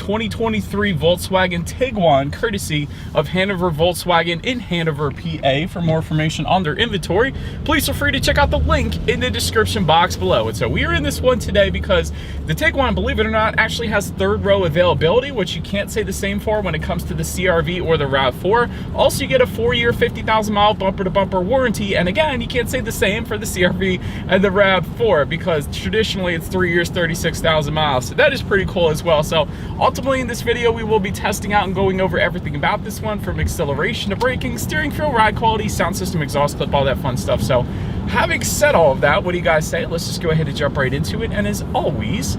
2023 Volkswagen Tiguan, courtesy of Hanover Volkswagen in Hanover, PA. For more information on their inventory, please feel free to check out the link in the description box below. And so we are in this one today because the Tiguan, believe it or not, actually has third row availability, which you can't say the same for when it comes to the CR-V or the RAV4. Also, you get a 4-year, 50,000 mile bumper-to-bumper warranty. And again, you can't say the same for the CR-V and the RAV4 because traditionally it's 3 years, 36,000 miles. So that is pretty cool as well. So ultimately in this video, we will be testing out and going over everything about this one, from acceleration to braking, steering feel, ride quality, sound system, exhaust clip, all that fun stuff. So having said all of that, what do you guys say? Let's just go ahead and jump right into it. And as always,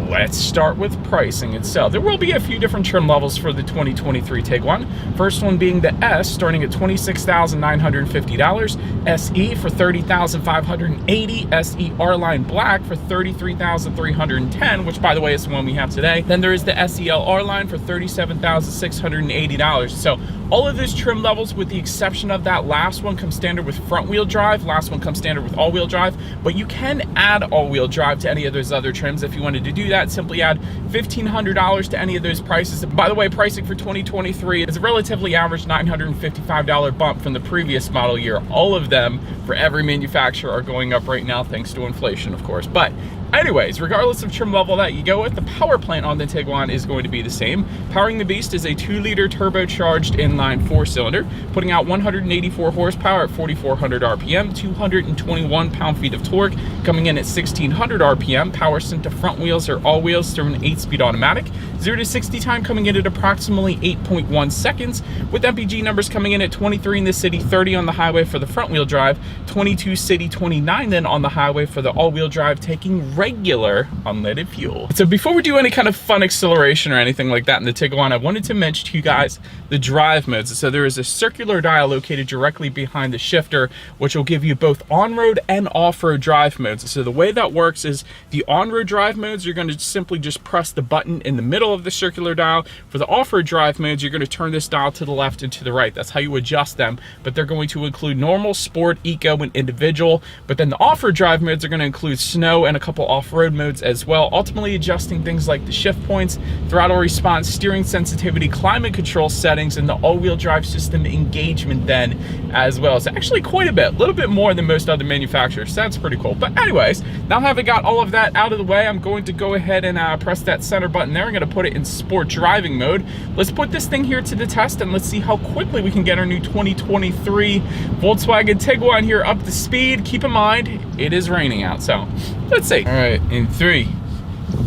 let's start with pricing itself. There will be a few different trim levels for the 2023 Tiguan. First one being the S, starting at $26,950. SE for $30,580. SE R-Line Black for $33,310, which by the way is the one we have today. Then there is the SEL R-Line for $37,680. So all of those trim levels, with the exception of that last one, come standard with front wheel drive. Last one comes standard with all-wheel drive, but you can add all-wheel drive to any of those other trims. If you wanted to do that, simply add $1,500 to any of those prices. By the way, pricing for 2023 is a relatively average $955 bump from the previous model year. All of them, for every manufacturer, are going up right now thanks to inflation, of course. But anyways, regardless of trim level that you go with, the power plant on the Tiguan is going to be the same. Powering the beast is a 2-liter turbocharged inline 4-cylinder, putting out 184 horsepower at 4,400 RPM, 221 pound-feet of torque, coming in at 1,600 RPM. Power sent to front wheels or all wheels through an 8-speed automatic. 0 to 60 time coming in at approximately 8.1 seconds, with MPG numbers coming in at 23 in the city, 30 on the highway for the front-wheel drive, 22 city, 29 then on the highway for the all-wheel drive, taking regular unleaded fuel. So before we do any kind of fun acceleration or anything like that in the Tiguan, I wanted to mention to you guys the drive modes. So there is a circular dial located directly behind the shifter, which will give you both on-road and off-road drive modes. So the way that works is the on-road drive modes, you're going to simply just press the button in the middle of the circular dial. For the off-road drive modes, you're going to turn this dial to the left and to the right. That's how you adjust them, but they're going to include normal, sport, eco, and individual. But then the off-road drive modes are going to include snow and a couple off-road modes as well, ultimately adjusting things like the shift points, throttle response, steering sensitivity, climate control settings, and the all-wheel drive system engagement then as well. So actually quite a bit, a little bit more than most other manufacturers. So that's pretty cool. But anyways, now having got all of that out of the way, I'm going to go ahead and press that center button there. I'm going to put it in sport driving mode. Let's put this thing here to the test and let's see how quickly we can get our new 2023 Volkswagen Tiguan here up to speed. Keep in mind, it is raining out, so let's see. All right, in 3,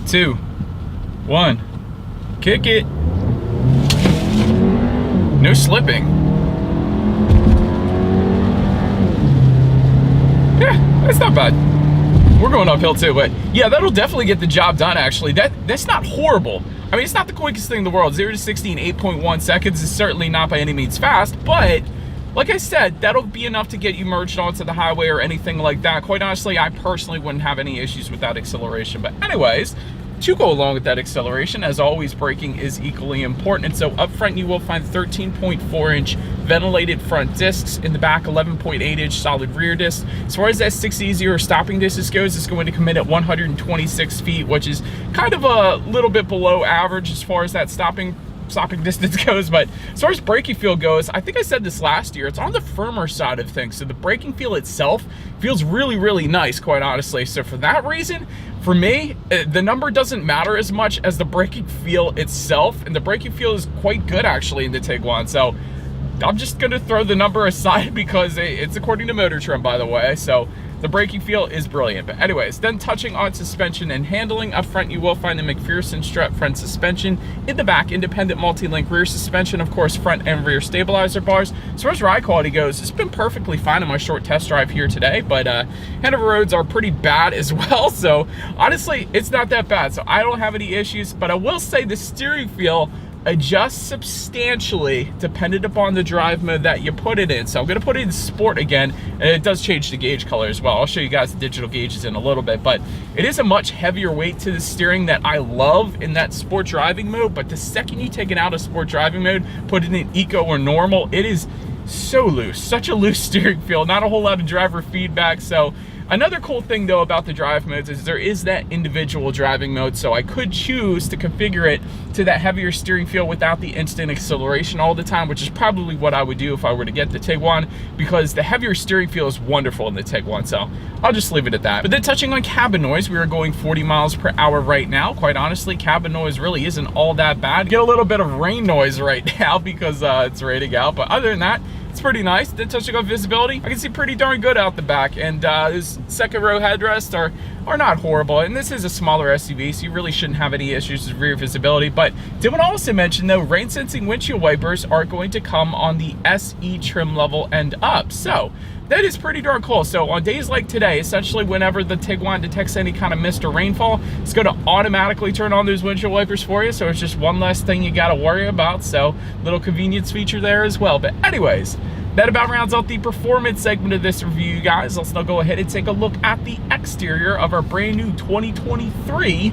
2, 1, kick it. No slipping. Yeah, that's not bad. We're going uphill too, but yeah, that'll definitely get the job done actually. That's not horrible. I mean, it's not the quickest thing in the world. 0 to 60 in 8.1 seconds is certainly not by any means fast, but like I said, that'll be enough to get you merged onto the highway or anything like that. Quite honestly, I personally wouldn't have any issues with that acceleration. But anyways, to go along with that acceleration, as always, braking is equally important. And so up front, you will find 13.4-inch ventilated front discs. In the back, 11.8-inch solid rear discs. As far as that 6EZ or stopping distance goes, it's going to come in at 126 feet, which is kind of a little bit below average as far as that stopping distance goes. But as far as braking feel goes, I think I said this last year, it's on the firmer side of things. So the braking feel itself feels really, really nice, quite honestly. So for that reason, for me, the number doesn't matter as much as the braking feel itself, and the braking feel is quite good actually in the Tiguan. So I'm just gonna throw the number aside because it's according to Motor Trend, by the way. So the braking feel is brilliant. But anyways, then touching on suspension and handling, up front you will find the McPherson strut front suspension. In the back, independent multi-link rear suspension, of course, front and rear stabilizer bars. As far as ride quality goes, it's been perfectly fine on my short test drive here today, but Hanover roads are pretty bad as well. So honestly, it's not that bad. So I don't have any issues, but I will say the steering feel adjusts substantially dependent upon the drive mode that you put it in. So I'm going to put it in sport again, and it does change the gauge color as well. I'll show you guys the digital gauges in a little bit, but it is a much heavier weight to the steering that I love in that sport driving mode. But the second you take it out of sport driving mode, put it in eco or normal, it is so loose, such a loose steering feel, not a whole lot of driver feedback. So Another cool thing though about the drive modes is there is that individual driving mode, so I could choose to configure it to that heavier steering feel without the instant acceleration all the time, which is probably what I would do if I were to get the Tiguan, because the heavier steering feel is wonderful in the Tiguan, so I'll just leave it at that. But then touching on cabin noise, we are going 40 miles per hour right now. Quite honestly, cabin noise really isn't all that bad. Get a little bit of rain noise right now because it's raining out, but other than that, it's pretty nice. Then touching on visibility, I can see pretty darn good out the back, and this second row headrests are not horrible, and this is a smaller SUV, so you really shouldn't have any issues with rear visibility. But did want to also mention though, rain sensing windshield wipers are going to come on the SE trim level and up, so that is pretty darn cool. So on days like today, essentially whenever the Tiguan detects any kind of mist or rainfall, it's going to automatically turn on those windshield wipers for you, so it's just one less thing you got to worry about, so little convenience feature there as well. But anyways, that about rounds out the performance segment of this review, guys. Let's now go ahead and take a look at the exterior of our brand new 2023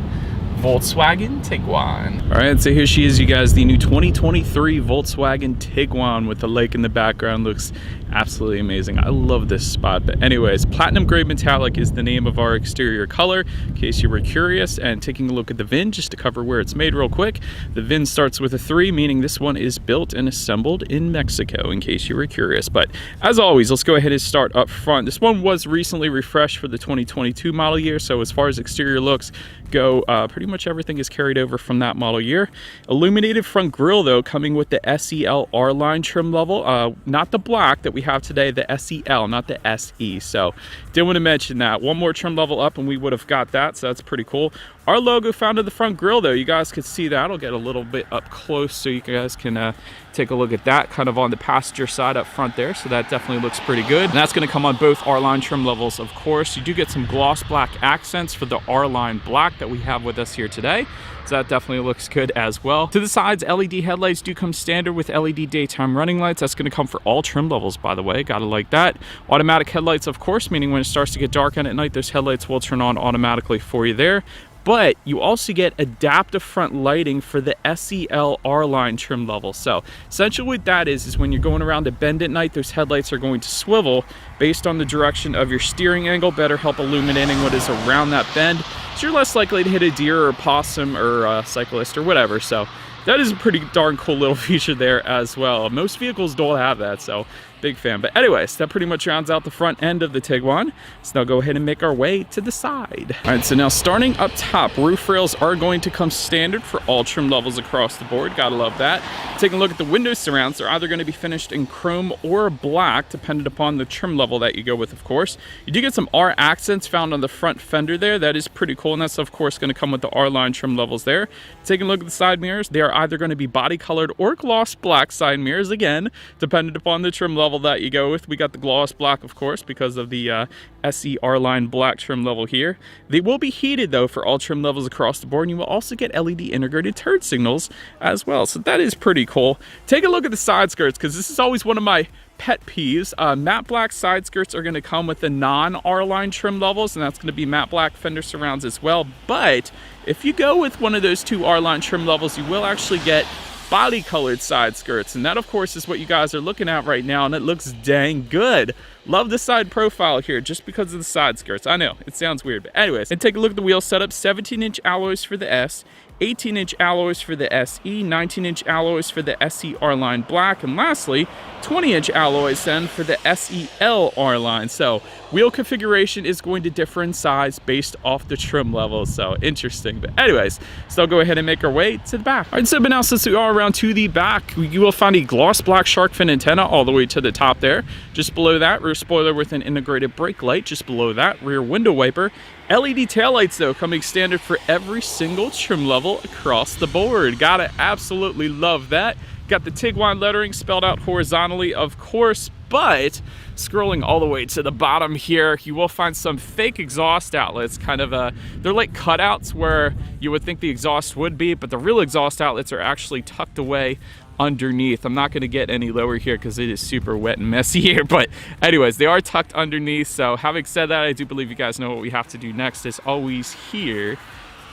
Volkswagen Tiguan. All right, so here she is, you guys, the new 2023 Volkswagen Tiguan with the lake in the background. Looks absolutely amazing. I love this spot. But anyways, platinum gray metallic is the name of our exterior color, in case you were curious. And taking a look at the VIN, just to cover where it's made real quick, the VIN starts with a 3, meaning this one is built and assembled in Mexico, in case you were curious. But as always, let's go ahead and start up front. This one was recently refreshed for the 2022 model year, so as far as exterior looks go, pretty much everything is carried over from that model year. Illuminated front grille though, coming with the SEL R line trim level, not the black that we have today, the SEL, not the SE. So did want to mention that. One more trim level up and we would have got that, so that's pretty cool. Our logo found in the front grille though, you guys can see that. I'll get a little bit up close so you guys can take a look at that, kind of on the passenger side up front there. So that definitely looks pretty good. And that's going to come on both R-Line trim levels, of course. You do get some gloss black accents for the R-Line black that we have with us here today. So that definitely looks good as well. To the sides, LED headlights do come standard with LED daytime running lights. That's going to come for all trim levels, by the way. Gotta like that. Automatic headlights, of course, meaning when it starts to get dark out at night, those headlights will turn on automatically for you there. But you also get adaptive front lighting for the SEL R-Line trim level. So essentially what that is when you're going around a bend at night, those headlights are going to swivel based on the direction of your steering angle, better help illuminating what is around that bend. So you're less likely to hit a deer or a possum or a cyclist or whatever. So that is a pretty darn cool little feature there as well. Most vehicles don't have that, so big fan. But anyways, that pretty much rounds out the front end of the Tiguan. So now go ahead and make our way to the side. All right, so now starting up top, roof rails are going to come standard for all trim levels across the board. Gotta love that. Taking a look at the window surrounds, they're either going to be finished in chrome or black, depending upon the trim level that you go with, of course. You do get some R accents found on the front fender there. That is pretty cool, and that's of course going to come with the R-Line trim levels there. Taking a look at the side mirrors, they are either going to be body colored or gloss black side mirrors, again, depending upon the trim level that you go with. We got the gloss black, of course, because of the SE R-Line black trim level here. They will be heated though for all trim levels across the board, and you will also get LED integrated turn signals as well, so that is pretty cool. Take a look at the side skirts, because this is always one of my pet peeves. Matte black side skirts are going to come with the non R-Line trim levels, and that's going to be matte black fender surrounds as well. But if you go with one of those two R-Line trim levels, you will actually get body colored side skirts, and that of course is what you guys are looking at right now, and it looks dang good. Love the side profile here just because of the side skirts. I know it sounds weird, but anyways. And take a look at the wheel setup. 17-inch alloys for the S, 18-inch alloys for the SE, 19-inch alloys for the SE R-Line black, and lastly 20-inch alloys then for the SEL R-Line. So wheel configuration is going to differ in size based off the trim level, so interesting. But anyways, so I'll go ahead and make our way to the back. All right, so but now since we are around to the back, you will find a gloss black shark fin antenna all the way to the top there. Just below that, rear spoiler with an integrated brake light. Just below that, rear window wiper. LED taillights though, coming standard for every single trim level across the board. Gotta absolutely love that. Got the Tiguan lettering spelled out horizontally, of course, but scrolling all the way to the bottom here, you will find some fake exhaust outlets. Kind of they're like cutouts where you would think the exhaust would be, but the real exhaust outlets are actually tucked away underneath. I'm not going to get any lower here because it is super wet and messy here, but anyways, they are tucked underneath. So having said that, I do believe you guys know what we have to do next. As always, here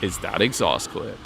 is that exhaust clip.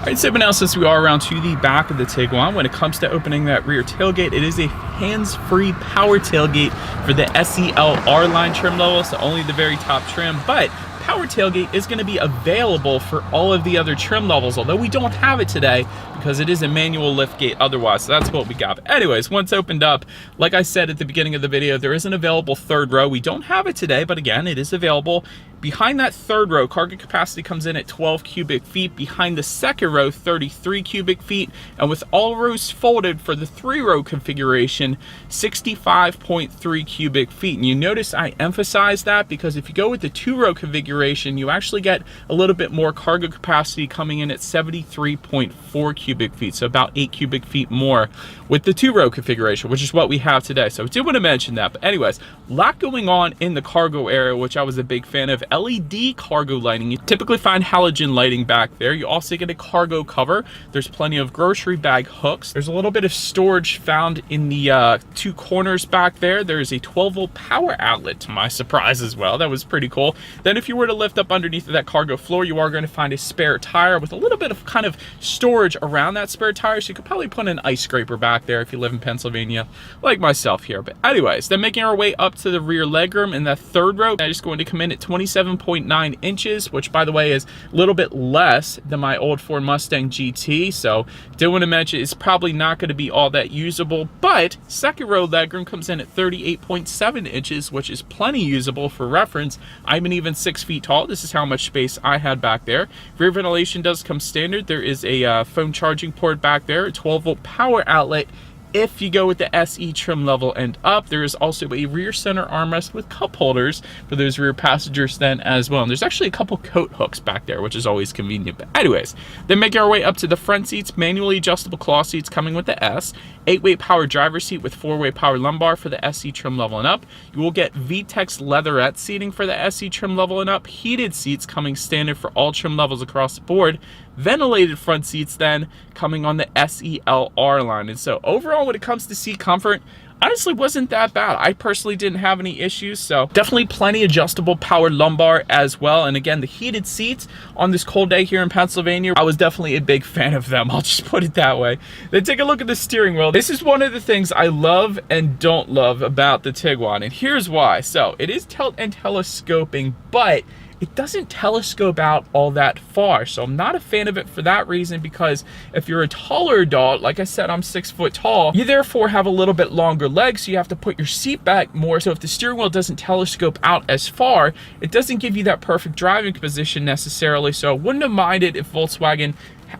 Alright, so now since we are around to the back of the Tiguan, when it comes to opening that rear tailgate, it is a hands-free power tailgate for the SEL R-Line trim level, so only the very top trim, but power tailgate is going to be available for all of the other trim levels, although we don't have it today because it is a manual lift gate otherwise, so that's what we got. But anyways, once opened up, like I said at the beginning of the video, there is an available third row. We don't have it today, but again, it is available. Behind that third row, cargo capacity comes in at 12 cubic feet. Behind the second row, 33 cubic feet. And with all rows folded for the 3-row configuration, 65.3 cubic feet. And you notice I emphasize that because if you go with the 2-row configuration, you actually get a little bit more cargo capacity coming in at 73.4 cubic feet. So about 8 cubic feet more with the 2-row configuration, which is what we have today. So I did want to mention that. But anyways, a lot going on in the cargo area, which I was a big fan of. LED cargo lighting. You typically find halogen lighting back there. You also get a cargo cover. There's plenty of grocery bag hooks. There's a little bit of storage found in the 2 corners back there. There's a 12-volt power outlet to my surprise as well. That was pretty cool. Then if you were to lift up underneath of that cargo floor, you are going to find a spare tire with a little bit of kind of storage around that spare tire. So you could probably put an ice scraper back there if you live in Pennsylvania, like myself here. But anyways, then making our way up to the rear legroom in that third row, that is going to come in at 27.9 inches, which by the way is a little bit less than my old Ford Mustang GT. So did want to mention it's probably not going to be all that usable, but second row legroom comes in at 38.7 inches, which is plenty usable. For reference, I'm an even 6 feet tall. This is how much space I had back there. Rear ventilation does come standard. There is a phone charging port back there, a 12-volt power outlet. If you go with the SE trim level and up, there is also a rear center armrest with cup holders for those rear passengers then as well. And there's actually a couple coat hooks back there, which is always convenient. But anyways, then making our way up to the front seats, manually adjustable cloth seats coming with the S, 8-way power driver seat with 4-way power lumbar for the SE trim level and up. You will get VTEX leatherette seating for the SE trim level and up, heated seats coming standard for all trim levels across the board, ventilated front seats then coming on the SEL R-Line. And so overall, when it comes to seat comfort, honestly wasn't that bad. I personally didn't have any issues, so definitely plenty adjustable power lumbar as well. And again, the heated seats on this cold day here in Pennsylvania, I was definitely a big fan of them. I'll just put it that way. Then take a look at the steering wheel. This is one of the things I love and don't love about the Tiguan, and here's why. So it is tilt and telescoping, but it doesn't telescope out all that far. So I'm not a fan of it for that reason, because if you're a taller adult, like I said, I'm 6 foot tall, you therefore have a little bit longer legs, so you have to put your seat back more. So if the steering wheel doesn't telescope out as far, it doesn't give you that perfect driving position necessarily. So I wouldn't have minded if Volkswagen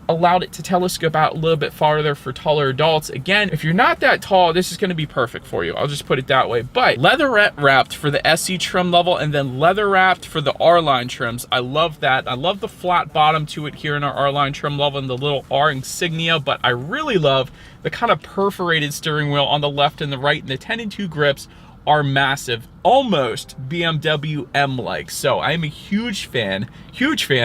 allowed it to telescope out a little bit farther for taller adults. Again, if you're not that tall, this is going to be perfect for you. I'll just put it that way. But leatherette wrapped for the SE trim level, and then leather wrapped for the R-Line trims. I love that. I love the flat bottom to it here in our R-Line trim level and the little R insignia, but I really love the kind of perforated steering wheel on the left and the right, and the 10-2 grips are massive, almost BMW M-like. So I'm a huge fan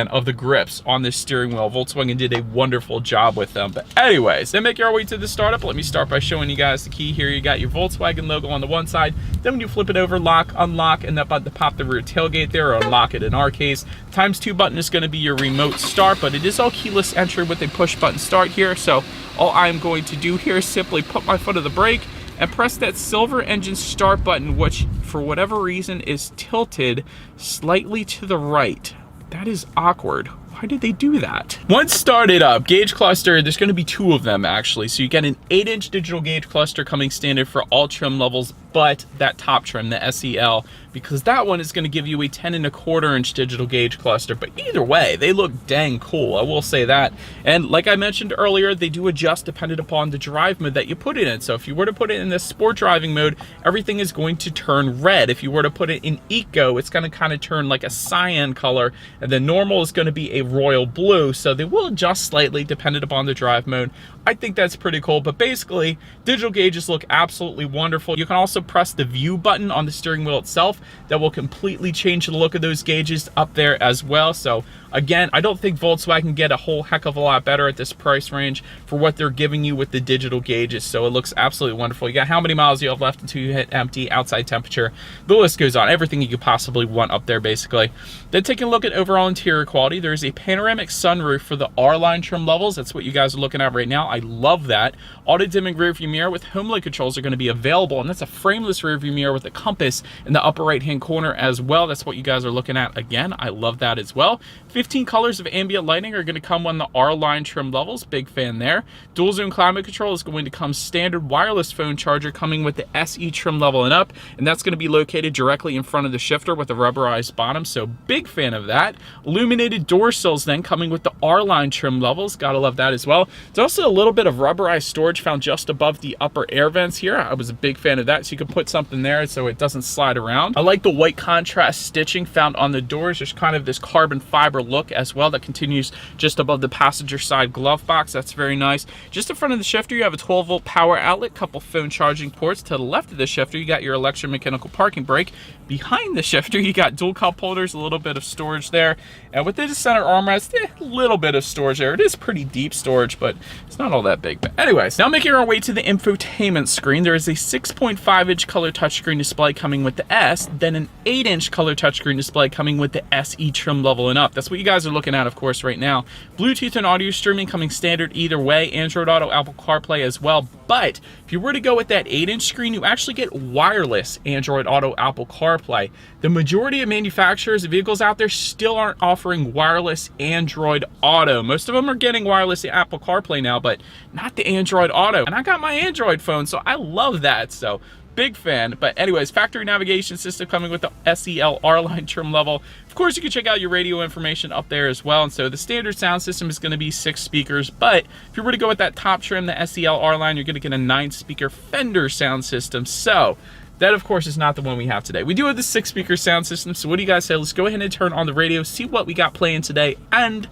of the grips on this steering wheel. Volkswagen did a wonderful job with them. But anyways, then making our way to the startup, let me start by showing you guys the key here. You got your Volkswagen logo on the one side. Then when you flip it over, lock, unlock, and that button to pop the rear tailgate there, or unlock it in our case. ×2 button is going to be your remote start, but it is all keyless entry with a push button start here. So all I'm going to do here is simply put my foot on the brake and press that silver engine start button, which for whatever reason is tilted slightly to the right. That is awkward. Why did they do that? Once started up, gauge cluster, there's going to be 2 of them actually. So you get an 8-inch digital gauge cluster coming standard for all trim levels, but that top trim, the SEL, because that one is going to give you a 10.25-inch digital gauge cluster. But either way, they look dang cool, I will say that. And like I mentioned earlier, they do adjust dependent upon the drive mode that you put it in. So if you were to put it in the sport driving mode, everything is going to turn red. If you were to put it in eco, it's going to kind of turn like a cyan color, and then normal is going to be a royal blue. So they will adjust slightly dependent upon the drive mode. I think that's pretty cool, but basically digital gauges look absolutely wonderful. You can also also press the view button on the steering wheel itself. That will completely change the look of those gauges up there as well. So again, I don't think Volkswagen can get a whole heck of a lot better at this price range for what they're giving you with the digital gauges. So it looks absolutely wonderful. You got how many miles you have left until you hit empty, outside temperature. The list goes on. Everything you could possibly want up there, basically. Then taking a look at overall interior quality, there's a panoramic sunroof for the R-Line trim levels. That's what you guys are looking at right now. I love that. Auto-dimming rearview mirror with HomeLink controls are going to be available, and that's a frameless rearview mirror with a compass in the upper right-hand corner as well. That's what you guys are looking at. Again, I love that as well. 15 colors of ambient lighting are going to come on the R-Line trim levels. Big fan there. Dual zone climate control is going to come standard wireless phone charger coming with the SE trim level and up, and that's going to be located directly in front of the shifter with a rubberized bottom, so big fan of that. Illuminated door sills then coming with the R-Line trim levels. Gotta love that as well. There's also a little bit of rubberized storage found just above the upper air vents here. I was a big fan of that, so you can put something there so it doesn't slide around. I like the white contrast stitching found on the doors. There's kind of this carbon fiber look as well that continues just above the passenger side glove box. That's very nice. Just in front of the shifter, you have a 12-volt power outlet, couple phone charging ports. To the left of the shifter, you got your electromechanical parking brake. Behind the shifter, you got dual cup holders, a little bit of storage there. And within the center armrest, a little bit of storage there. It is pretty deep storage, but it's not all that big. But anyways, now making our way to the infotainment screen, there is a 6.5-inch color touchscreen display coming with the S, then an 8-inch color touchscreen display coming with the SE trim level and up. That's what you guys are looking at, of course, right now. Bluetooth and audio streaming coming standard either way. Android Auto, Apple CarPlay as well. But if you were to go with that 8-inch screen, you actually get wireless Android Auto, Apple CarPlay. The majority of manufacturers of vehicles out there still aren't offering wireless Android Auto. Most of them are getting wireless Apple CarPlay now, but not the Android Auto. And I got my Android phone, so I love that. So big fan. But anyways, factory navigation system coming with the SEL R-Line trim level. Of course, you can check out your radio information up there as well. And so the standard sound system is going to be 6 speakers. But if you were to go with that top trim, the SEL R-Line, you're going to get a 9-speaker Fender sound system. So that, of course, is not the one we have today. We do have the 6-speaker sound system. So what do you guys say? Let's go ahead and turn on the radio, see what we got playing today, and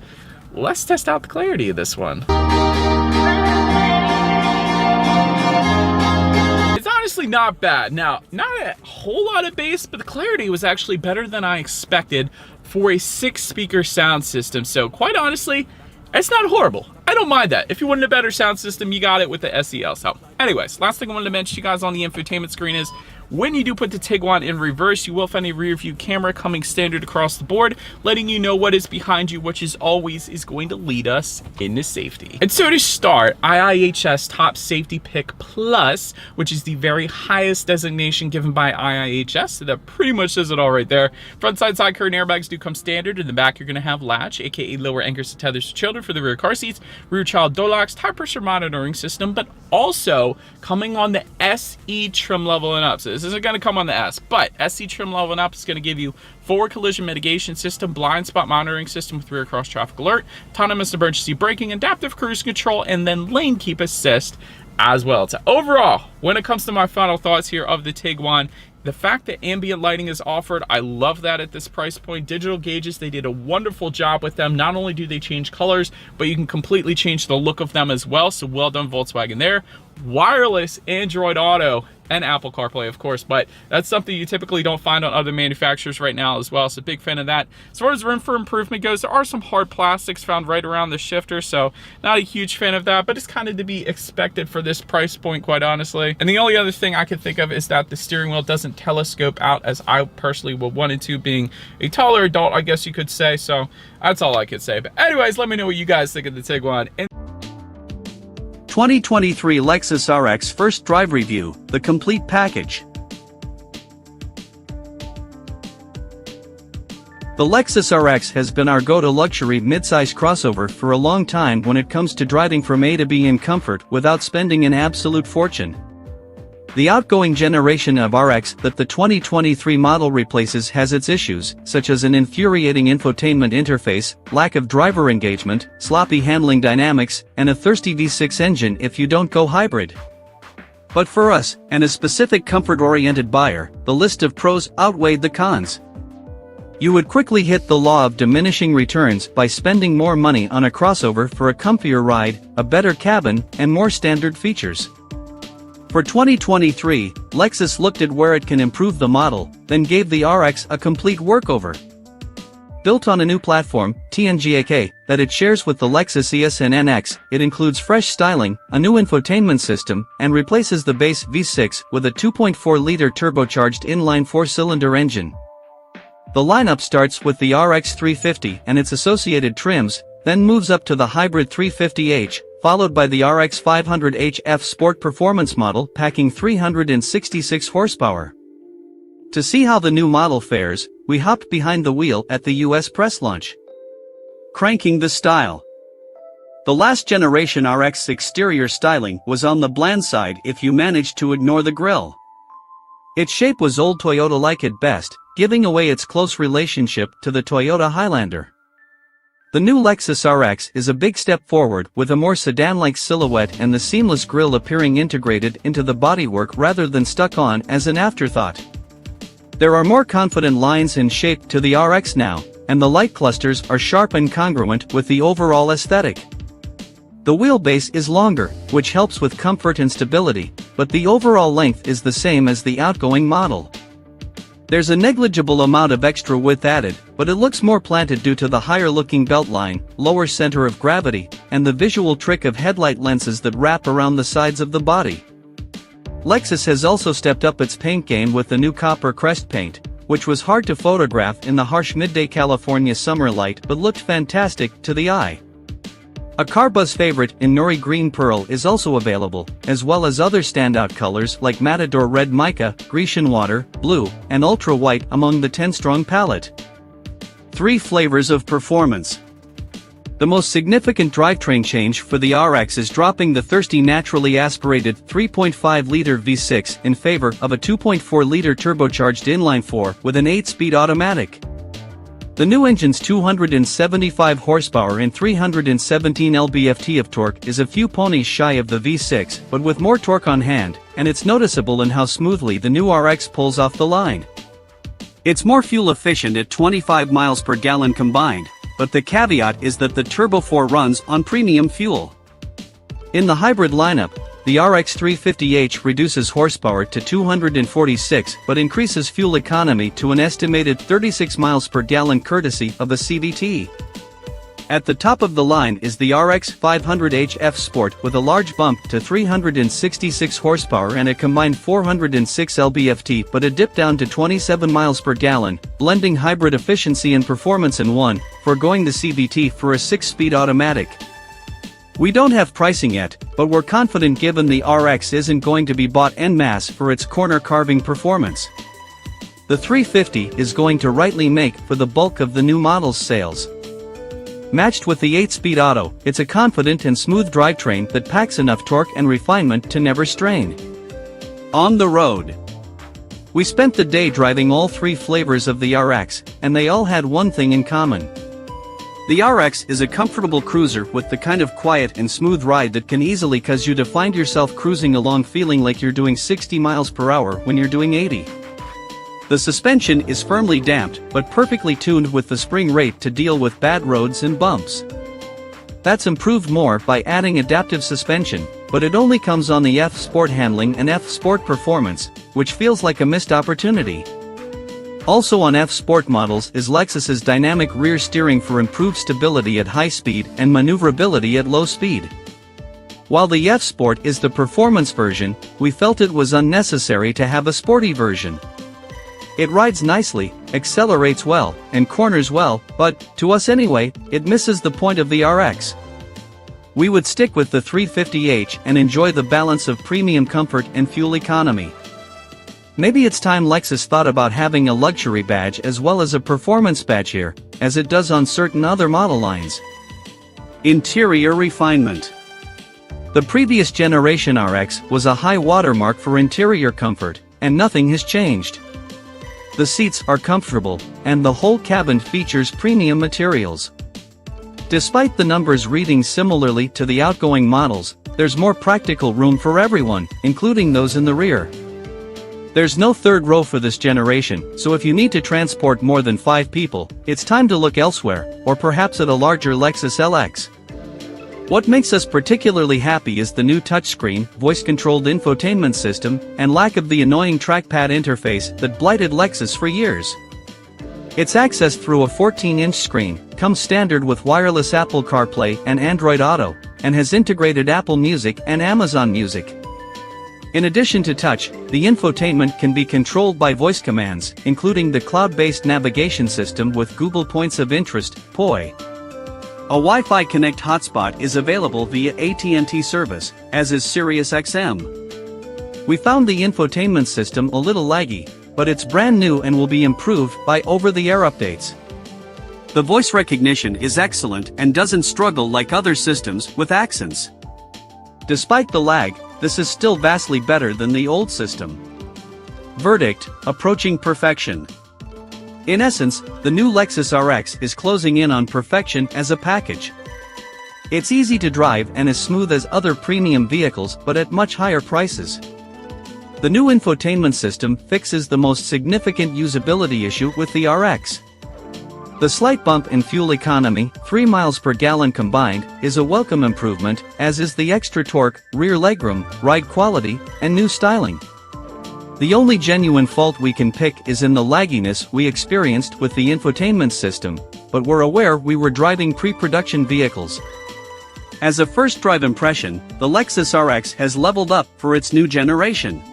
let's test out the clarity of this one. It's honestly not bad. Now, not a whole lot of bass, but the clarity was actually better than I expected for a 6-speaker sound system. So quite honestly, it's not horrible. I don't mind that. If you wanted a better sound system, you got it with the SEL. So anyways, last thing I wanted to mention to you guys on the infotainment screen is when you do put the Tiguan in reverse, you will find a rear view camera coming standard across the board, letting you know what is behind you, which is always going to lead us into safety. And so to start, IIHS Top Safety Pick Plus, which is the very highest designation given by IIHS, so that pretty much says it all right there. Front side curtain airbags do come standard. In the back, you're going to have latch, aka lower anchors and tethers to children for the rear car seats, rear child door locks, tire pressure monitoring system, but also coming on the SE trim level and up. So this isn't going to come on the S, but SE trim level and up is going to give you forward collision mitigation system, blind spot monitoring system with rear cross traffic alert, autonomous emergency braking, adaptive cruise control, and then lane keep assist as well. So overall, when it comes to my final thoughts here of the Tiguan, the fact that ambient lighting is offered, I love that at this price point. Digital gauges, they did a wonderful job with them. Not only do they change colors, but you can completely change the look of them as well. So well done, Volkswagen there. Wireless Android Auto and Apple CarPlay, of course, but that's something you typically don't find on other manufacturers right now as well, so big fan of that. As far as room for improvement goes, there are some hard plastics found right around the shifter, so not a huge fan of that, but it's kind of to be expected for this price point, quite honestly. And the only other thing I can think of is that the steering wheel doesn't telescope out as I personally would want it to, being a taller adult, I guess you could say, so that's all I could say. But anyways, let me know what you guys think of the Tiguan. 2023 Lexus RX First Drive Review, the complete package. The Lexus RX has been our go-to luxury midsize crossover for a long time when it comes to driving from A to B in comfort without spending an absolute fortune. The outgoing generation of RX that the 2023 model replaces has its issues, such as an infuriating infotainment interface, lack of driver engagement, sloppy handling dynamics, and a thirsty V6 engine if you don't go hybrid. But for us, and a specific comfort-oriented buyer, the list of pros outweighed the cons. You would quickly hit the law of diminishing returns by spending more money on a crossover for a comfier ride, a better cabin, and more standard features. For 2023, Lexus looked at where it can improve the model, then gave the RX a complete workover. Built on a new platform, TNGAK, that it shares with the Lexus ES and NX, it includes fresh styling, a new infotainment system, and replaces the base V6 with a 2.4-liter turbocharged inline 4-cylinder engine. The lineup starts with the RX 350 and its associated trims, then moves up to the hybrid 350h, followed by the RX 500h F Sport Performance model packing 366 horsepower. To see how the new model fares, we hopped behind the wheel at the US press launch. Cranking the style. The last generation RX exterior styling was on the bland side if you managed to ignore the grille. Its shape was old Toyota-like at best, giving away its close relationship to the Toyota Highlander. The new Lexus RX is a big step forward with a more sedan-like silhouette and the seamless grille appearing integrated into the bodywork rather than stuck on as an afterthought. There are more confident lines and shape to the RX now, and the light clusters are sharp and congruent with the overall aesthetic. The wheelbase is longer, which helps with comfort and stability, but the overall length is the same as the outgoing model. There's a negligible amount of extra width added, but it looks more planted due to the higher-looking beltline, lower center of gravity, and the visual trick of headlight lenses that wrap around the sides of the body. Lexus has also stepped up its paint game with the new copper crest paint, which was hard to photograph in the harsh midday California summer light but looked fantastic to the eye. A Carbuzz favorite in Nori Green Pearl is also available, as well as other standout colors like Matador Red Mica, Grecian Water, Blue, and Ultra White among the 10-strong palette. 3 flavors of performance. The most significant drivetrain change for the RX is dropping the thirsty naturally aspirated 3.5-liter V6 in favor of a 2.4-liter turbocharged inline-4 with an 8-speed automatic. The new engine's 275 horsepower and 317 lb-ft of torque is a few ponies shy of the V6 but with more torque on hand, and it's noticeable in how smoothly the new RX pulls off the line. It's more fuel efficient at 25 miles per gallon combined, but the caveat is that the Turbo 4 runs on premium fuel. In the hybrid lineup, the RX 350h reduces horsepower to 246 but increases fuel economy to an estimated 36 miles per gallon courtesy of a CVT. At the top of the line is the RX 500h F Sport with a large bump to 366 horsepower and a combined 406 lb-ft but a dip down to 27 miles per gallon, blending hybrid efficiency and performance in one, foregoing the CVT for a 6-speed automatic. We don't have pricing yet, but we're confident given the RX isn't going to be bought en masse for its corner carving performance. The 350 is going to rightly make for the bulk of the new model's sales. Matched with the 8-speed auto, it's a confident and smooth drivetrain that packs enough torque and refinement to never strain. On the road. We spent the day driving all 3 flavors of the RX, and they all had one thing in common. The RX is a comfortable cruiser with the kind of quiet and smooth ride that can easily cause you to find yourself cruising along feeling like you're doing 60 miles per hour when you're doing 80. The suspension is firmly damped but perfectly tuned with the spring rate to deal with bad roads and bumps. That's improved more by adding adaptive suspension, but it only comes on the F Sport handling and F Sport Performance, which feels like a missed opportunity. Also on F Sport models is Lexus's dynamic rear steering for improved stability at high speed and maneuverability at low speed. While the F Sport is the performance version, we felt it was unnecessary to have a sporty version. It rides nicely, accelerates well, and corners well, but, to us anyway, it misses the point of the RX. We would stick with the 350h and enjoy the balance of premium comfort and fuel economy. Maybe it's time Lexus thought about having a luxury badge as well as a performance badge here, as it does on certain other model lines. Interior refinement. The previous generation RX was a high watermark for interior comfort, and nothing has changed. The seats are comfortable, and the whole cabin features premium materials. Despite the numbers reading similarly to the outgoing models, there's more practical room for everyone, including those in the rear. There's no third row for this generation, so if you need to transport more than 5 people, it's time to look elsewhere, or perhaps at a larger Lexus LX. What makes us particularly happy is the new touchscreen, voice-controlled infotainment system, and lack of the annoying trackpad interface that blighted Lexus for years. It's accessed through a 14-inch screen, comes standard with wireless Apple CarPlay and Android Auto, and has integrated Apple Music and Amazon Music. In addition to touch, the infotainment can be controlled by voice commands, including the cloud-based navigation system with Google Points of Interest, POI. A Wi-Fi Connect hotspot is available via AT&T service, as is SiriusXM. We found the infotainment system a little laggy, but it's brand new and will be improved by over-the-air updates. The voice recognition is excellent and doesn't struggle like other systems with accents. Despite the lag, this is still vastly better than the old system. Verdict: approaching perfection. In essence, the new Lexus RX is closing in on perfection as a package. It's easy to drive and as smooth as other premium vehicles but at much higher prices. The new infotainment system fixes the most significant usability issue with the RX. The slight bump in fuel economy, 3 miles per gallon combined, is a welcome improvement, as is the extra torque, rear legroom, ride quality, and new styling. The only genuine fault we can pick is in the lagginess we experienced with the infotainment system, but we're aware we were driving pre-production vehicles. As a first drive impression, the Lexus RX has leveled up for its new generation.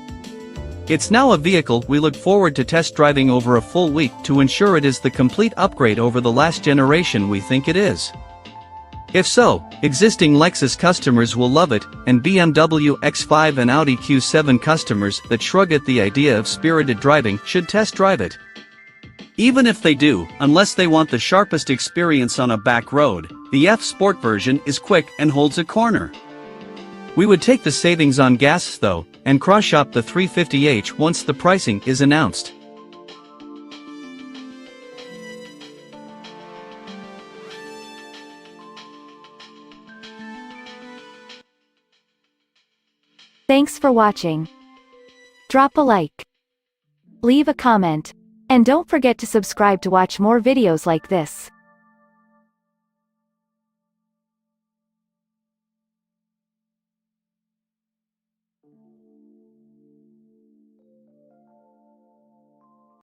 It's now a vehicle we look forward to test driving over a full week to ensure it is the complete upgrade over the last generation we think it is. If so, existing Lexus customers will love it, and BMW X5 and Audi Q7 customers that shrug at the idea of spirited driving should test drive it. Even if they do, unless they want the sharpest experience on a back road, the F Sport version is quick and holds a corner. We would take the savings on gas though, and cross-shop the 350h once the pricing is announced. Thanks for watching. Drop a like, leave a comment, and don't forget to subscribe to watch more videos like this.